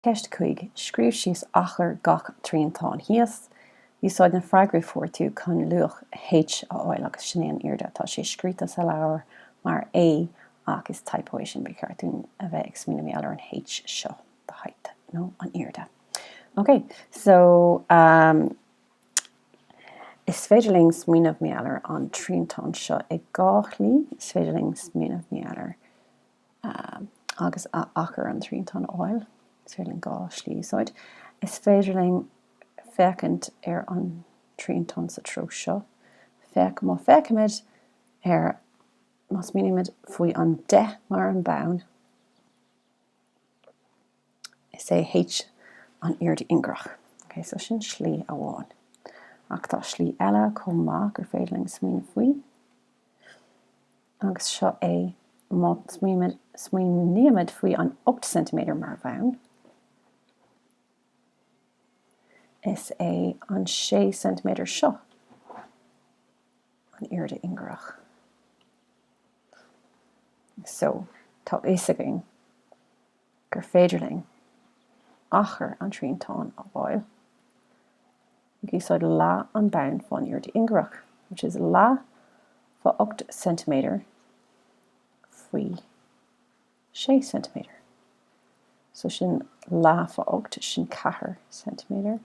Ceist chuig, scríobh síos achar gach tríontáin híos. Úsáid na freigraí fuairtú chun luach H a fháil agus sin éon airde. Tá sé scríochta sa leabhar mar A ach is typóid sin be ceartún a bheith ag smíonna méallar an H seo de height, nó an airde. Okay, so is féidirling smíanamh méallar an tríontáin seo ag gách lí, is féidirling smíanamh méallar agus a achar an tríontáin fháil, is féidirling gá slí úsáid. Is féidirling fecant an tríontáin sa tró seo. Má fecimid mas mínimid faoi an 10 mar an bown. Is é H an airde ingrach. Okay, so sin slí a bháin. Ach tá slí eile chomh maith gur féidirling smíanamh faoi. Agus seo é má smíanamid faoi an 8 cm mar bown. Is é an 6 cm seo an airde ingrach. So, tá éasagaing gur féidirling achar an tríontáin a bháil. Úsáid lá an bown fáin airde ingrach, which is lá fa 8 cm faoi 6 cm. So sin lá fa 8 sin 4 cm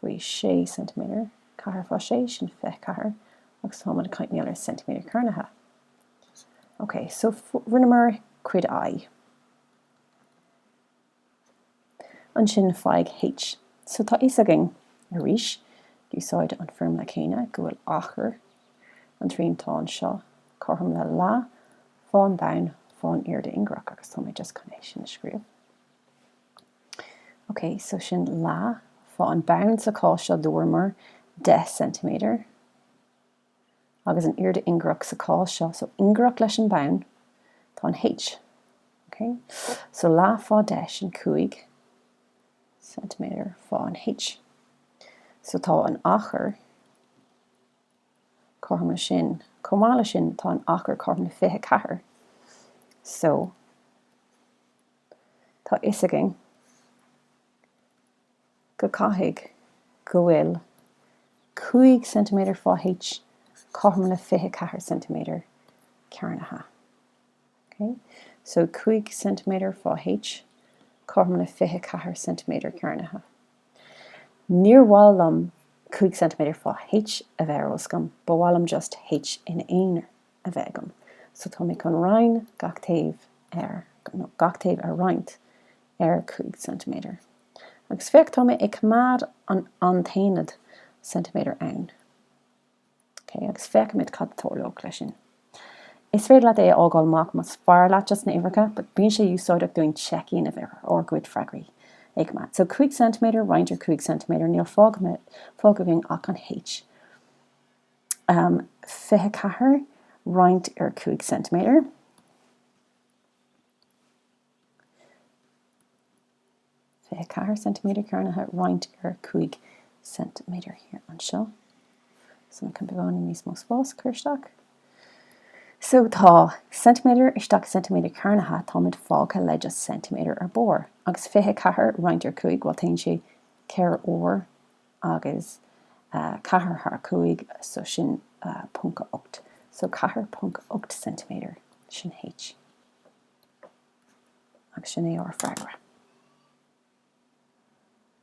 faoi 6 cm, 4 fa 6 sin 4 agus tá man caint méallar centimeter carnatha. Okay, so rinnemer cuid I. An sin feig H. So tá éasagaing a rís, úsáid an firm le chéine go bhfuil achar an tríontáin seo corthaim le lá fáin bown fáin airde ingrach agus tá méid just conné sin a scríobh. Okay, so sin lá fáin bown sa cá seo dúirmar 10 cm. Agus an airde ingrach sa cá seo, so ingrach leis an bown tá an H. Okay, so lá fá 10 sin 5 cm fá an H. So tá an achar corthaim le sin, comála sin tá an achar corthaim le 24. So tá éasagaing go caithfidh go bhfuil 5 cm fá H corthaim le 24 cm carnatha. Okay, so 5 cm fá H corthaim le 24 cm carnatha. Níor bhfuilm 5 cm fá H a bheith oscam, ba bhfuilm just H in éonar a bheith agam. So tá mé chun rainn gach taobh a roinnt 5 cm. Agus feic tá mé ag cumad an tainad centimeter ann. Okay, agus feicimid cad tóirleoch lei sin. Is féidir leat é ágáil mac mas fear leat just na Ifrica, but bíonn sé úsáideach doing check-in of error or good freigraí ag mat. So 5 cm roinnt 5 cm níl fágahing ach an H. 24 roinnt 5 cm. Centimeter carnatha roinnt 5 centimeter here an seo. So can be going in níos mó spás chuirteach. So tá centimeter isteach centimeter carnatha tá mid fágtha le just centimeter ar bór. Agus 24 roinnt 5 bhil tain sé ceir ór agus 4 thar 5 so sin 0.8. So 4.8 centimeter sin H. Agus sin é ar freigra.